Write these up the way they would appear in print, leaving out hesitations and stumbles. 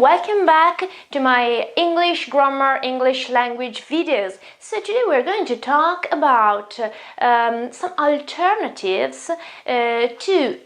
welcome back to my English grammar, English language videos. So today we're going to talk about some alternatives to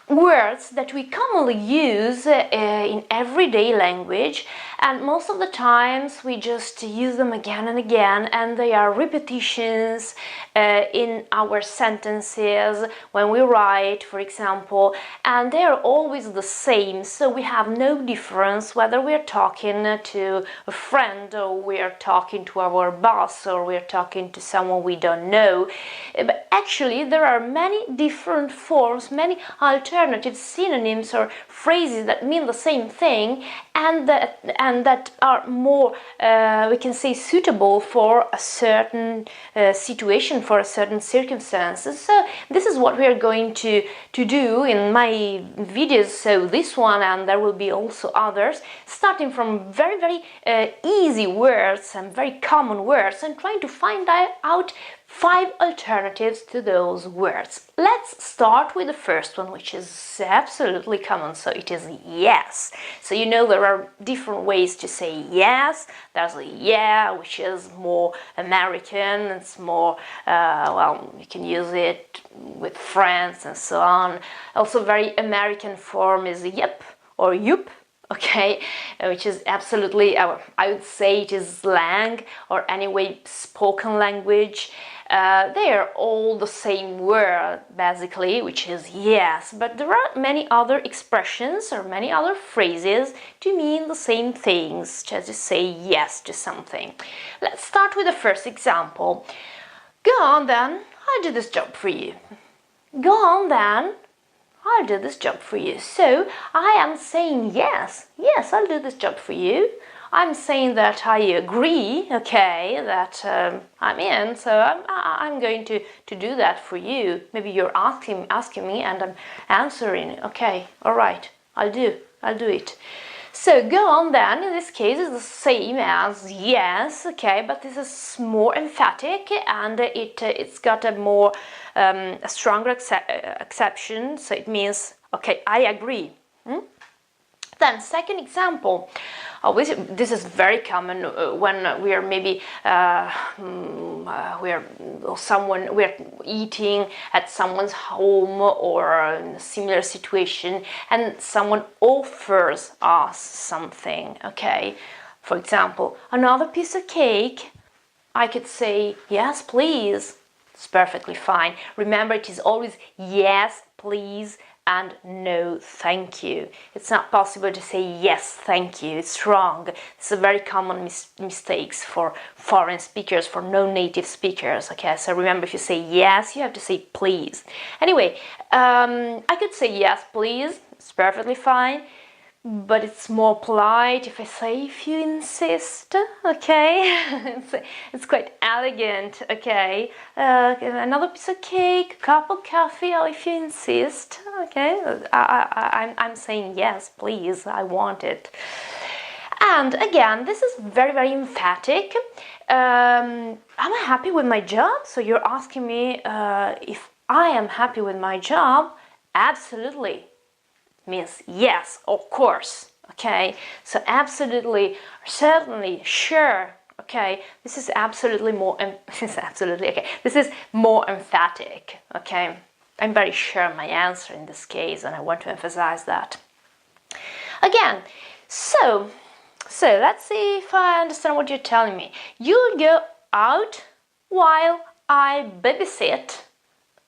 words that we commonly use in everyday language, and most of the times we just use them again and again, and they are repetitions in our sentences when we write, for example, and they are always the same, so we have no difference whether we are talking to a friend or we are talking to our boss or we are talking to someone we don't know. But actually there are many different forms, many alternative synonyms or phrases that mean the same thing and that are more, we can say, suitable for a certain situation, for a certain circumstances. So this is what we are going to do in my videos, so this one, and there will be also others, starting from very easy words and very common words and trying to find out 5 alternatives to those words. Let's start with the first one, which is absolutely common, so it is yes. So you know there are different ways to say yes. There's a yeah, which is more American, it's more, well, you can use it with friends and so on. Also very American form is yep or yup. Okay, which is absolutely, I would say it is slang or anyway spoken language. They are all the same word basically, which is yes, but there are many other expressions or many other phrases to mean the same things, just to say yes to something. Let's start with the first example. Go on then, I'll do this job for you. Go on then, I'll do this job for you. So I am saying yes, I'll do this job for you. I'm saying that I agree, okay, that I'm in, so I'm going to do that for you. Maybe you're asking me and I'm answering, okay, all right, I'll do it. So go on then, in this case, is the same as yes, okay, but this is more emphatic and it's got a more, a stronger exception, so it means, okay, I agree. Then, second example, this is very common when we are maybe we're eating at someone's home or in a similar situation, and someone offers us something. Okay, for example, another piece of cake. I could say yes, please. It's perfectly fine. Remember, it is always yes, please, and no, thank you. It's not possible to say yes, thank you. It's wrong. It's a very common mistakes for foreign speakers, for non-native speakers. Okay, so remember, if you say yes, you have to say please. Anyway, I could say yes, please. It's perfectly fine. But it's more polite if I say if you insist, okay? it's quite elegant, okay? Another piece of cake, a cup of coffee, or if you insist, okay? I'm saying yes, please, I want it. And again, this is very emphatic. Am I happy with my job? So you're asking me if I am happy with my job? Absolutely. Means yes, of course, okay? So absolutely, certainly, sure, okay? This is absolutely more, this is more emphatic, okay? I'm very sure of my answer in this case, and I want to emphasize that. Again, so let's see if I understand what you're telling me. You'll go out while I babysit.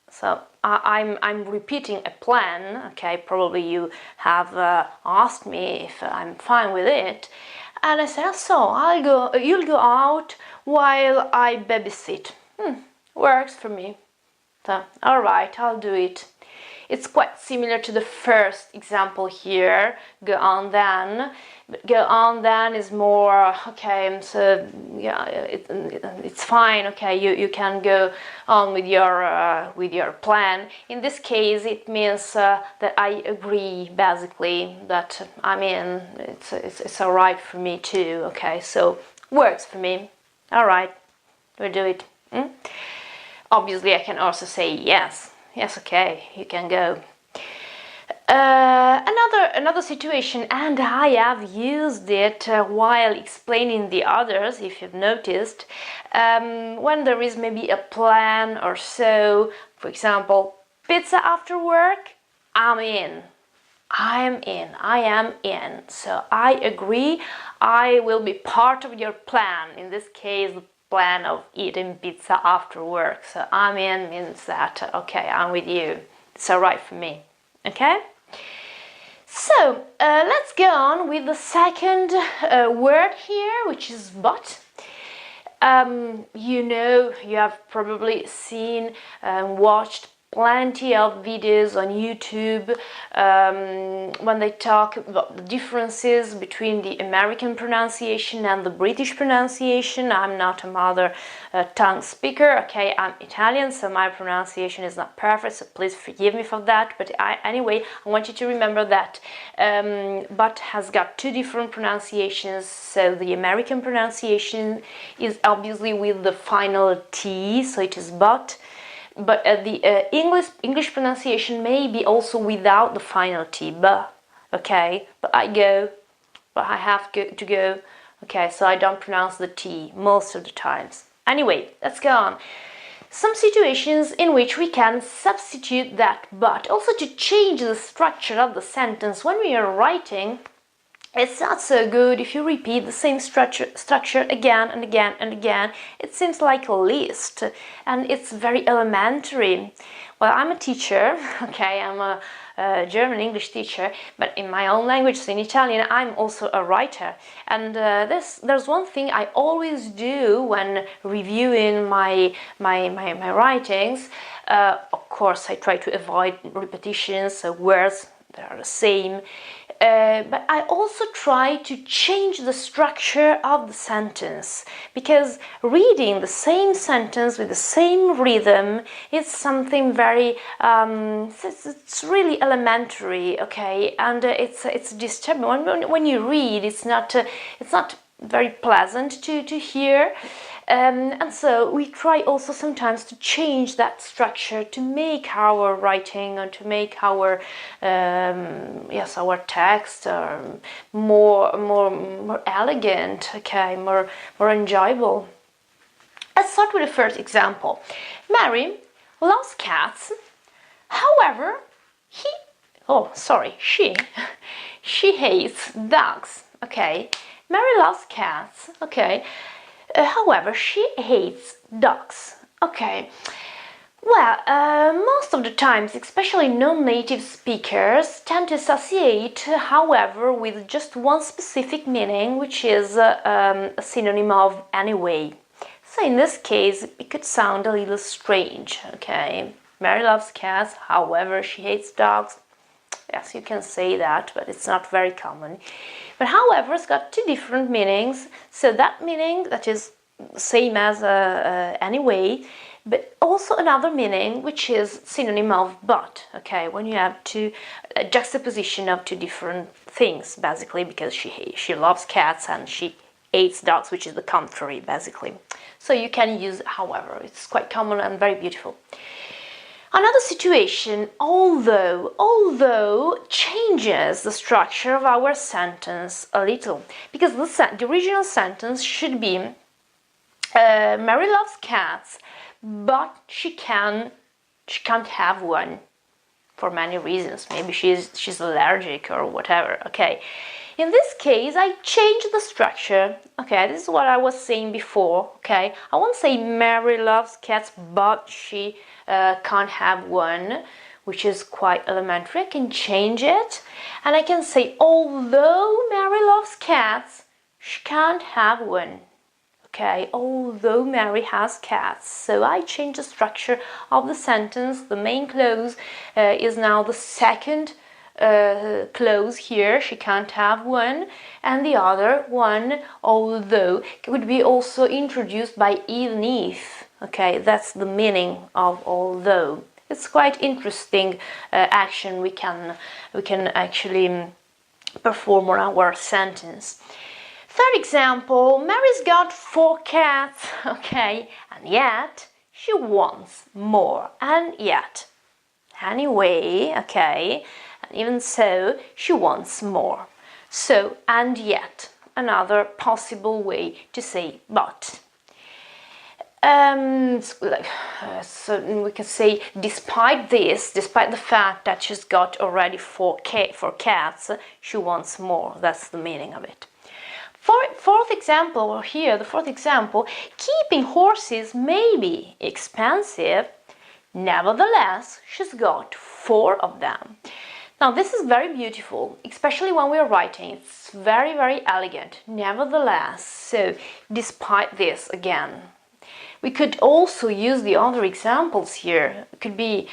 So I'm repeating a plan, okay? Probably you have asked me if I'm fine with it, and I said, so you'll go out while I babysit. Works for me. So, all right, I'll do it. It's quite similar to the first example here. Go on then. But go on then is more, okay, so yeah, it's fine, okay, you can go on with your plan. In this case, it means that I agree, basically, that I'm in, it's all right for me too, okay, so works for me. All right, we'll do it. Obviously, I can also say yes, okay, you can go. Another situation, and I have used it while explaining the others, if you've noticed, when there is maybe a plan or so. For example, pizza after work, I'm in. I am in. So I agree, I will be part of your plan. In this case, the plan of eating pizza after work. So I'm in means that, okay, I'm with you. It's alright for me. Okay? So let's go on with the second word here, which is but. You have probably seen and watched plenty of videos on YouTube when they talk about the differences between the American pronunciation and the British pronunciation. I'm not a mother tongue speaker, okay, I'm Italian, so my pronunciation is not perfect, so please forgive me for that, but anyway, I want you to remember that but has got two different pronunciations. So the American pronunciation is obviously with the final T, so it is but the English pronunciation may be also without the final T, but, okay, but I have to go, okay, so I don't pronounce the T most of the times. Anyway, let's go on. Some situations in which we can substitute that but, also to change the structure of the sentence when we are writing. It's not so good if you repeat the same structure again and again and again. It seems like a list, and it's very elementary. Well, I'm a teacher, okay, I'm a German English teacher, but in my own language, so in Italian, I'm also a writer. And there's one thing I always do when reviewing my writings. Of course, I try to avoid repetitions, so words that are the same. But I also try to change the structure of the sentence, because reading the same sentence with the same rhythm is something very it's really elementary, okay, and it's disturbing when you read. It's not very pleasant to hear. And so we try also sometimes to change that structure to make our writing and to make our our text more elegant, okay, more enjoyable. Let's start with the first example. Mary loves cats. However, she hates dogs. Okay, Mary loves cats. Okay. However, she hates dogs. Okay. Well, most of the times, especially non-native speakers, tend to associate, however, with just one specific meaning, which is a synonym of anyway. So in this case, it could sound a little strange, okay? Mary loves cats, however, she hates dogs. Yes, you can say that, but it's not very common. But however, it's got two different meanings. So that meaning, that is same as anyway, but also another meaning, which is synonym of but, okay, when you have a juxtaposition of two different things, basically, because she loves cats and she hates dogs, which is the contrary, basically. So you can use however, it's quite common and very beautiful. Another situation, although changes the structure of our sentence a little, because the original sentence should be Mary loves cats, but she can't have one for many reasons. Maybe she's allergic or whatever. Okay, in this case, I changed the structure. Okay, this is what I was saying before. Okay, I won't say Mary loves cats, but she can't have one, which is quite elementary. I can change it, and I can say although Mary loves cats, she can't have one. Okay, although Mary has cats. So I change the structure of the sentence. The main clause is now the second clause here, she can't have one, and the other one, although, could be also introduced by even if. Okay, that's the meaning of although. It's quite interesting action we can actually perform on our sentence. Third example, Mary's got 4 cats, okay, and yet she wants more, and yet. Anyway, okay, and even so, she wants more. So, and yet, another possible way to say but. So we can say despite this, despite the fact that she's got already four cats, she wants more. That's the meaning of it. Fourth example here, the fourth example, keeping horses may be expensive, nevertheless, she's got 4 of them. Now this is very beautiful, especially when we're writing. It's very, very elegant. Nevertheless, so despite this again. We could also use the other examples here. It could be,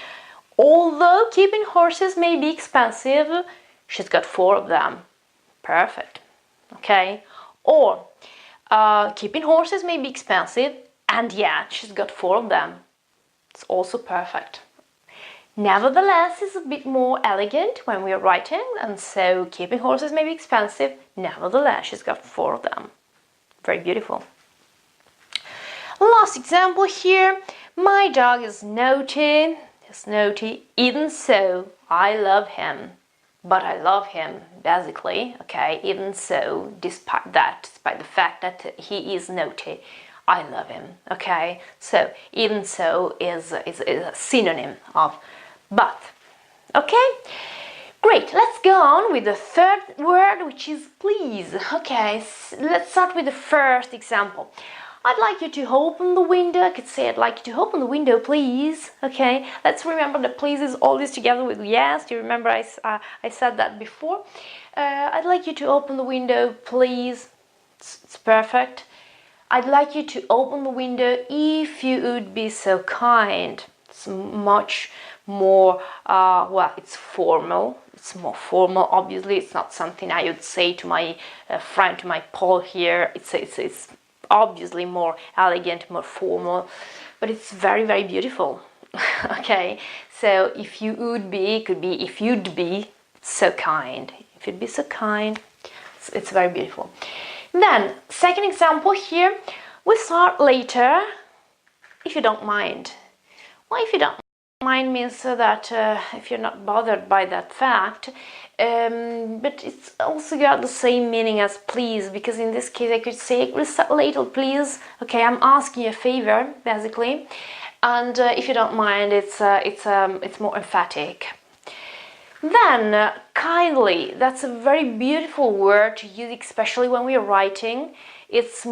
although keeping horses may be expensive, she's got 4 of them. Perfect. Okay? Or, keeping horses may be expensive, and yet she's got 4 of them. It's also perfect. Nevertheless is a bit more elegant when we are writing, and so keeping horses may be expensive, nevertheless she's got 4 of them. Very beautiful. Last example here, my dog is naughty, even so, I love him. But I love him, basically, okay, even so, despite the fact that he is naughty, I love him, okay? So, even so is a synonym of but, okay? Great, let's go on with the third word, which is please, okay? Let's start with the first example. I'd like you to open the window. I could say I'd like you to open the window, please. Okay, let's remember that please is always together with yes. Do you remember I said that before? I'd like you to open the window, please. It's perfect. I'd like you to open the window if you would be so kind. It's much more, well, it's formal. It's more formal, obviously. It's not something I would say to my friend, to my Paul here. It's obviously more elegant, more formal, but it's very, very beautiful. Okay, so if you would be, it could be if you'd be so kind. If you'd be so kind, it's very beautiful. Then, second example here, we start later, if you don't mind. Well, if you don't mind means that if you're not bothered by that fact, but it's also got the same meaning as please, because in this case I could say we'll start later, please. Okay, I'm asking you a favor, basically, and if you don't mind, it's more emphatic. Then kindly, that's a very beautiful word to use, especially when we're writing. It's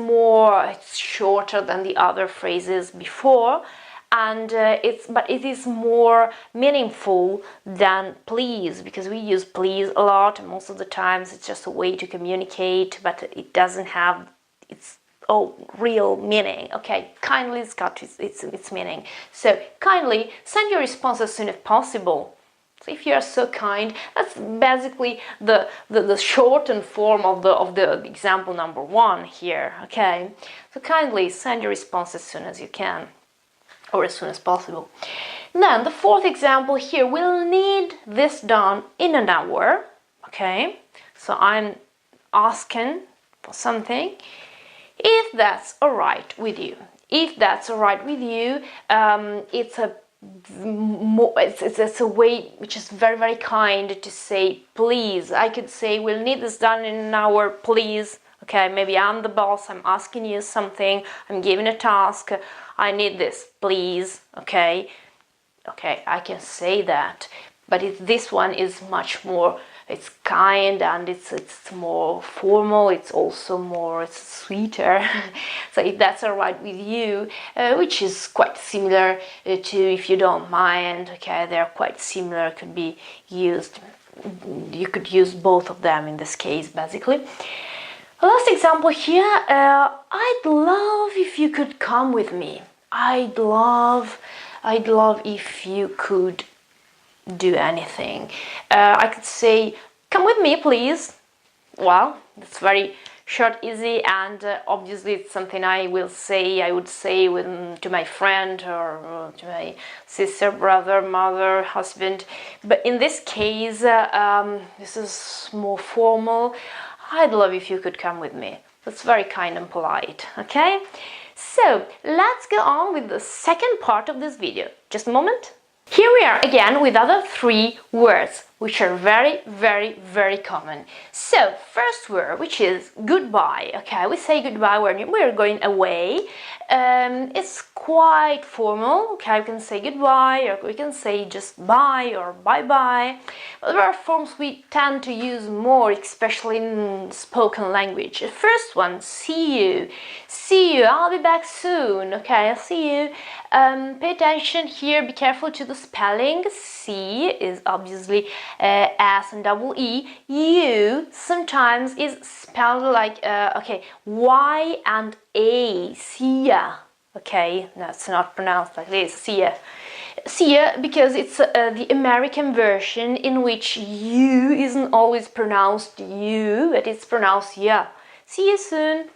shorter than the other phrases before. And but it is more meaningful than please, because we use please a lot, and most of the times it's just a way to communicate, but it doesn't have its real meaning. Okay, kindly has got its meaning. So kindly send your response as soon as possible. So if you are so kind, that's basically the shortened form of the example number 1 here. Okay, so kindly send your response as soon as you can, or as soon as possible. Then the fourth example here, we'll need this done in an hour. Okay, so I'm asking for something. If that's all right with you, it's a way which is very, very kind to say please. I could say we'll need this done in an hour, please. Okay, maybe I'm the boss, I'm asking you something, I'm giving a task, I need this, please. Okay, I can say that, but this one is much more, it's kind, and it's more formal, it's sweeter. So if that's all right with you, which is quite similar to if you don't mind, okay, they're quite similar, could be used, you could use both of them in this case, basically. Last example here, I'd love if you could come with me. I'd love if you could do anything. I could say, come with me, please. Well, it's very short, easy, and obviously it's something I would say to my friend or to my sister, brother, mother, husband. But in this case, this is more formal. I'd love if you could come with me. That's very kind and polite, okay? So, let's go on with the second part of this video. Just a moment. Here we are again with other 3 words. which are very, very, very common. So, first word, which is goodbye. Okay, we say goodbye when we're going away. It's quite formal. Okay, we can say goodbye, or we can say just bye or bye-bye. But there are forms we tend to use more, especially in spoken language. The first one, see you. See you, I'll be back soon. Okay, I'll see you. Pay attention here, be careful to the spelling. See is obviously S and double E. You sometimes is spelled like Y and A. See ya. Okay, that's not pronounced like this. See ya. See ya, because it's the American version in which you isn't always pronounced you, but it's pronounced ya. See you soon.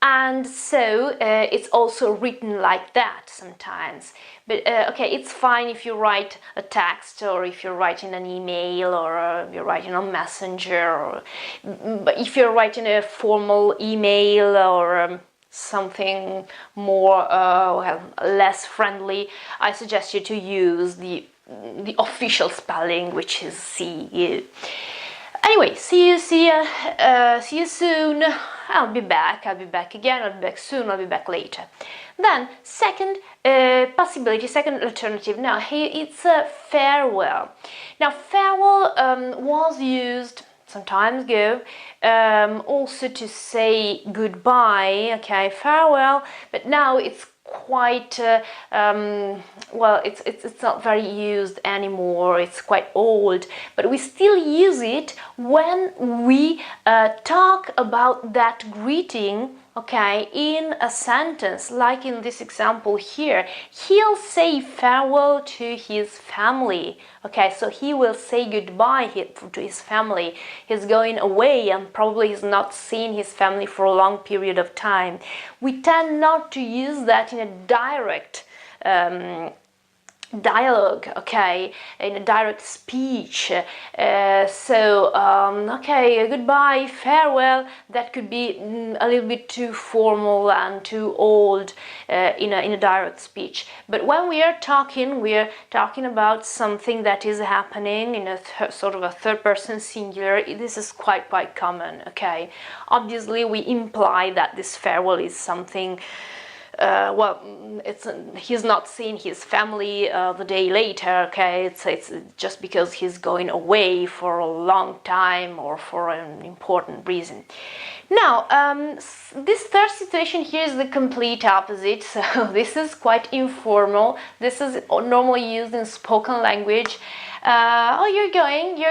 And so it's also written like that sometimes. But okay, it's fine if you write a text, or if you're writing an email, or you're writing on Messenger, but if you're writing a formal email or something more less friendly, I suggest you to use the official spelling, which is see you. Anyway, see you soon. I'll be back again, I'll be back soon, I'll be back later. Then, second possibility, second alternative. Now, here it's a farewell. Now, farewell was used some time ago also to say goodbye, okay, farewell, but now it's quite well, it's not very used anymore. It's quite old, but we still use it when we talk about that greeting, okay, in a sentence, like in this example here. He'll say farewell to his family. Okay, so he will say goodbye to his family. He's going away and probably he's not seen his family for a long period of time. We tend not to use that in a direct dialogue, okay, in a direct speech. Okay, goodbye, farewell, that could be a little bit too formal and too old in a direct speech. But when we are talking about something that is happening in a sort of a third person singular. This is quite common, okay. Obviously we imply that this farewell is something he's not seeing his family the day later, okay, it's just because he's going away for a long time or for an important reason. Now, this third situation here is the complete opposite, so this is quite informal. This is normally used in spoken language. Oh, you're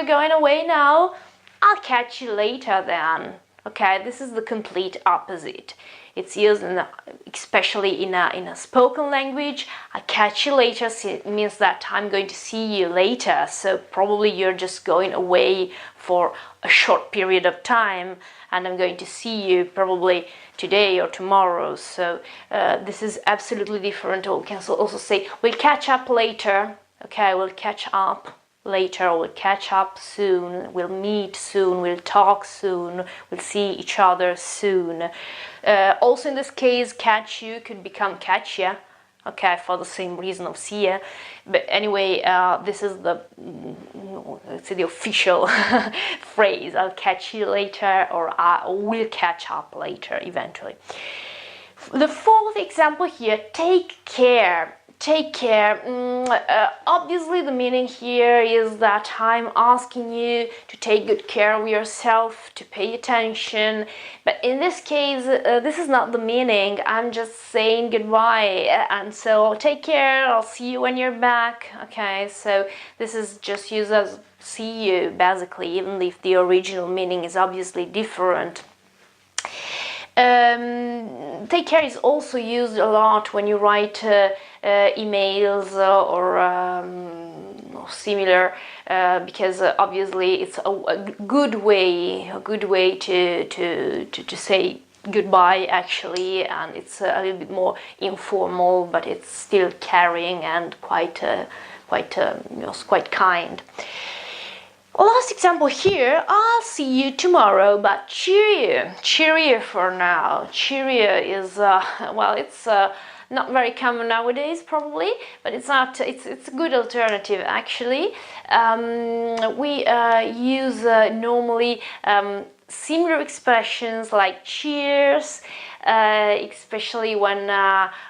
going away now? I'll catch you later then. Okay, this is the complete opposite. It's used especially in a spoken language. I'll catch you later, so it means that I'm going to see you later. So probably you're just going away for a short period of time, and I'm going to see you probably today or tomorrow. So this is absolutely different. Or we can also say we'll catch up later. Okay, we'll catch up later, we'll catch up soon, we'll meet soon, we'll talk soon, we'll see each other soon. Also in this case, catch you could become catch ya, okay, for the same reason of see ya. But anyway, this is the official phrase, I'll catch you later, or we'll catch up later eventually. The fourth example here, take care. Take care. Obviously the meaning here is that I'm asking you to take good care of yourself, to pay attention, but in this case this is not the meaning. I'm just saying goodbye, and so take care, I'll see you when you're back. Okay, so this is just used as see you basically, even if the original meaning is obviously different. Take care is also used a lot when you write emails or similar, because obviously it's a good way to say goodbye actually, and it's a little bit more informal, but it's still caring and quite kind. Last example here, I'll see you tomorrow, but cheerio for now. Cheerio is, not very common nowadays probably, but it's a good alternative actually. We use normally similar expressions like cheers, especially when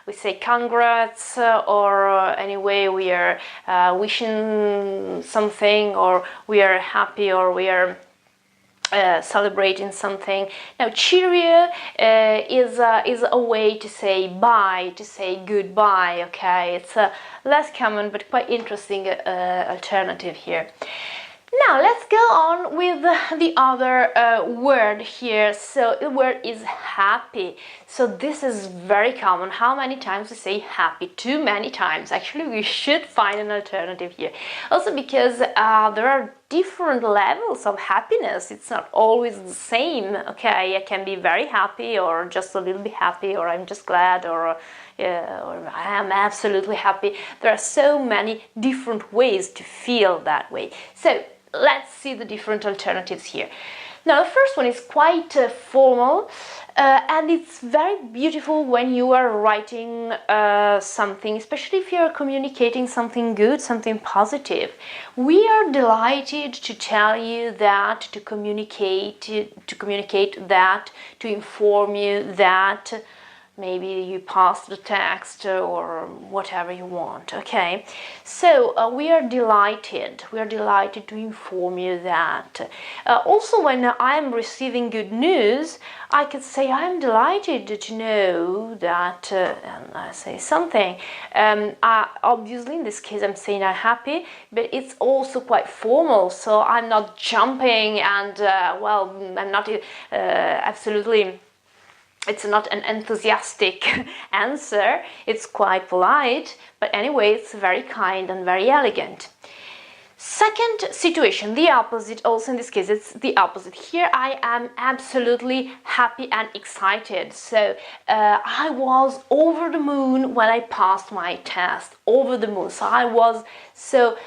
we say congrats, or anyway we are wishing something, or we are happy, or we are celebrating something. Now cheerio is a way to say bye, to say goodbye. Okay, it's a less common but quite interesting alternative here. Now let's go on with the other word here. So the word is happy. So this is very common. How many times we say happy? Too many times. Actually, we should find an alternative here. Also because there are different levels of happiness. It's not always the same. Okay, I can be very happy, or just a little bit happy, or I'm just glad, or I am absolutely happy. There are so many different ways to feel that way. So let's see the different alternatives here. Now the first one is quite formal, and it's very beautiful when you are writing something, especially if you are communicating something good, something positive. We are delighted to tell you that, to communicate that, to inform you that. Maybe you pass the text or whatever you want, okay? So we are delighted to inform you that. Also, when I'm receiving good news, I could say I'm delighted to know that, and I say something. Obviously, in this case, I'm saying I'm happy, but it's also quite formal, so I'm not jumping and, well, I'm not absolutely... It's not an enthusiastic answer, it's quite polite, but anyway, it's very kind and very elegant. Second situation, the opposite, also in this case it's the opposite. Here I am absolutely happy and excited. So I was over the moon when I passed my test, over the moon. So I was so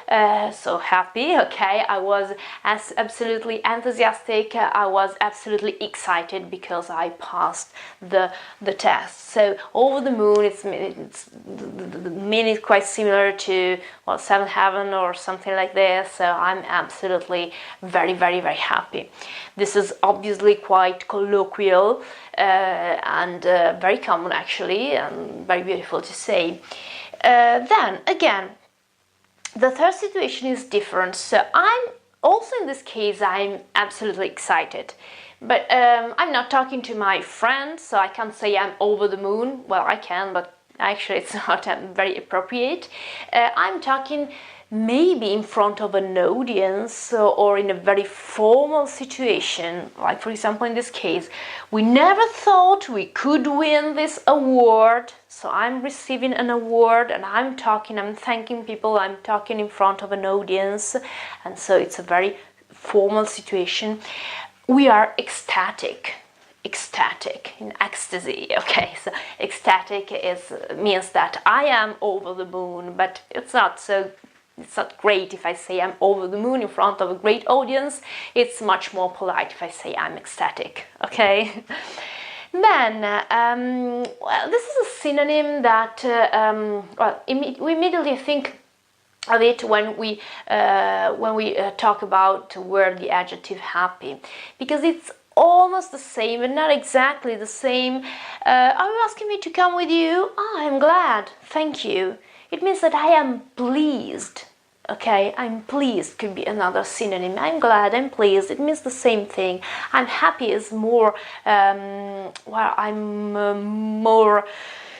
happy, okay, I was absolutely enthusiastic, I was absolutely excited because I passed the test. So over the moon, the meaning is quite similar to, well, seventh heaven or something like this. So I'm absolutely very, very, very happy. This is obviously quite colloquial and very common actually, and very beautiful to say. Then again, the third situation is different. So I'm also, in this case, I'm absolutely excited. But I'm not talking to my friends, so I can't say I'm over the moon. Well, I can, but actually it's not very appropriate. I'm talking maybe in front of an audience or in a very formal situation. Like, for example, in this case, we never thought we could win this award. So I'm receiving an award and I'm thanking people, I'm talking in front of an audience. And so it's a very formal situation. We are ecstatic, in ecstasy, okay? So ecstatic means that I am over the moon, but it's not great if I say I'm over the moon in front of a great audience. It's much more polite if I say I'm ecstatic, okay? Then, well, this is a synonym that, we immediately think of it when we talk about the word, the adjective happy, because it's almost the same but not exactly the same. Are you asking me to come with you? Oh, I'm glad, thank you. It means that I am pleased. Okay, I'm pleased could be another synonym. I'm glad, I'm pleased. It means the same thing. I'm happy is more, well, I'm more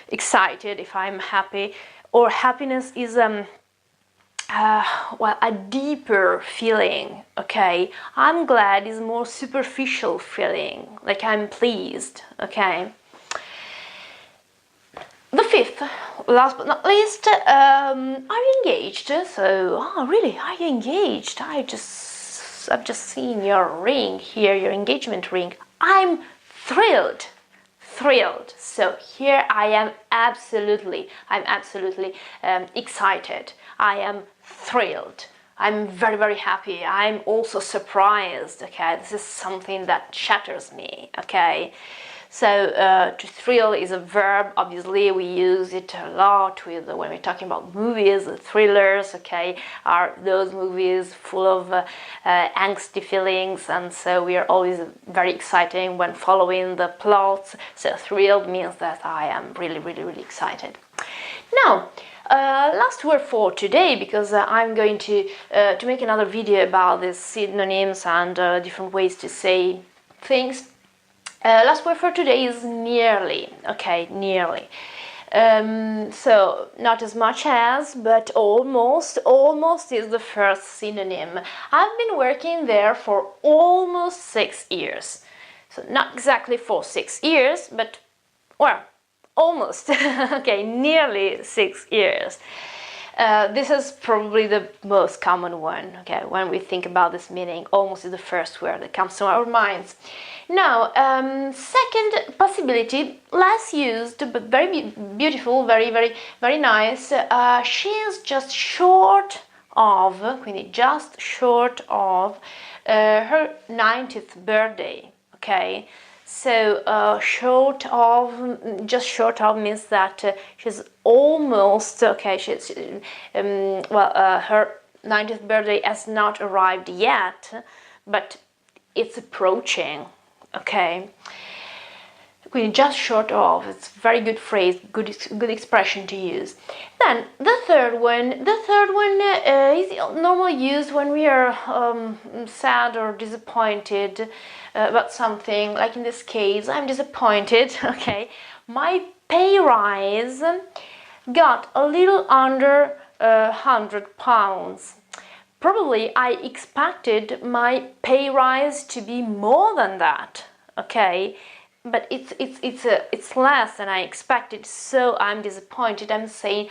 excited if I'm happy. Or happiness is well, a deeper feeling, okay? I'm glad is more superficial feeling, like I'm pleased, okay? The fifth, last but not least, are you engaged? So, oh really, are you engaged? I've just seen your ring here, your engagement ring. I'm thrilled. So here I am absolutely excited. I am thrilled. I'm very, very happy. I'm also surprised, okay? This is something that shatters me, okay? So to thrill is a verb. Obviously we use it a lot with when we're talking about movies, thrillers, okay, are those movies full of angsty feelings, and so we are always very excited when following the plots. So thrilled means that I am really excited. Now, last word for today, because I'm going to make another video about these synonyms and different ways to say things. Last word for today is nearly. Okay, nearly. So not as much as, but almost. Almost is the first synonym. I've been working there for almost 6 years. So not exactly for 6 years, but well, almost. Okay, nearly 6 years. This is probably the most common one, okay, when we think about this meaning. Almost is the first word that comes to our minds. Now, second possibility, less used, but very beautiful, very nice. She's just short of, quindi just short of, her 90th birthday, okay? So just short of means that she's almost, okay, her 90th birthday has not arrived yet, but it's approaching, okay? Quindi just short of, it's a very good phrase, good expression to use. Then the third one is normally used when we are sad or disappointed about something. Like in this case, I'm disappointed, okay? My pay rise got a little under £100. Probably I expected my pay rise to be more than that, okay? But it's less than I expected, so I'm disappointed. I'm saying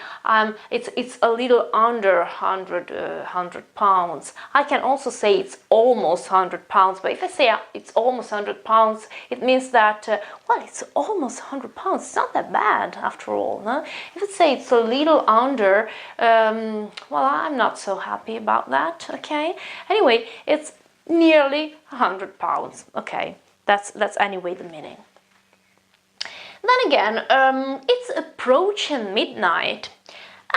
it's a little under £100. I can also say it's almost £100, but if I say it's almost £100, it means that well, it's almost £100. It's not that bad after all. No? If I say it's a little under, well, I'm not so happy about that. Okay. Anyway, it's nearly £100. Okay. That's anyway the meaning. Then again, it's approaching midnight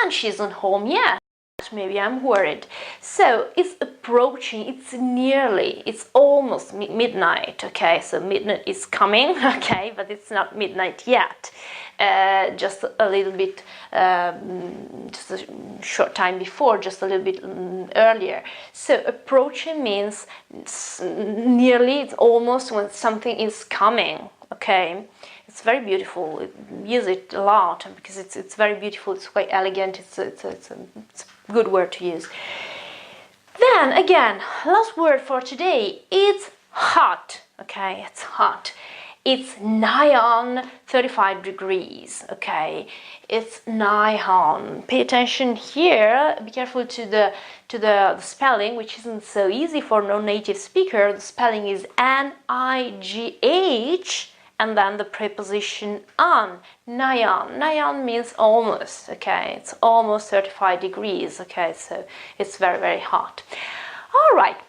and she's not home yet. Maybe I'm worried. So it's approaching, it's nearly, it's almost midnight, okay? So midnight is coming, okay, but it's not midnight yet. Just a little bit, just a short time before, just a little bit earlier. So approaching means nearly, it's almost when something is coming, okay? It's very beautiful. Use it a lot because it's very beautiful. It's quite elegant. It's a good word to use. Then again, last word for today. It's hot. Okay, it's hot. It's nigh on 35 degrees. Okay, it's nigh on. Pay attention here. Be careful to the spelling, which isn't so easy for non-native speaker. The spelling is N-I-G-H. And then the preposition on, nigh on. Nigh on means almost, okay? It's almost 35 degrees, okay? So it's very hot. All right.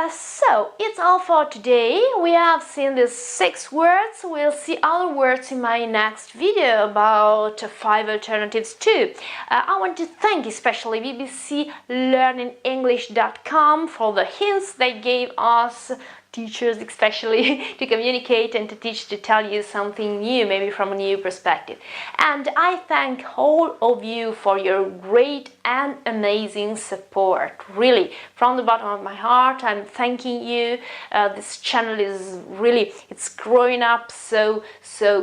So it's all for today. We have seen these 6 words. We'll see other words in my next video about 5 alternatives too. I want to thank especially bbclearningenglish.com for the hints they gave us, teachers especially, to communicate and to teach, to tell you something new, maybe from a new perspective. And I thank all of you for your great and amazing support. Really, from the bottom of my heart, I'm thanking you. This channel is really, it's growing up so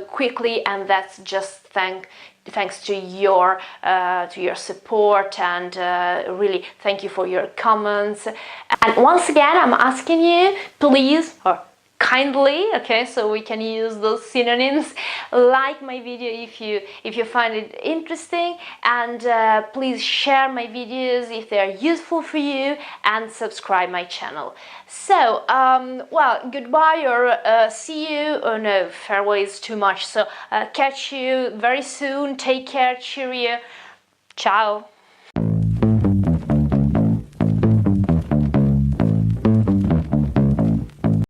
quickly, and that's just thanks to your support, and really thank you for your comments. And once again, I'm asking you, please, or kindly, okay, so we can use those synonyms, like my video if you find it interesting, and please share my videos if they are useful for you, and subscribe my channel. So well, goodbye, or see you. Oh no, farewell is too much, so catch you very soon. Take care, cheerio, ciao.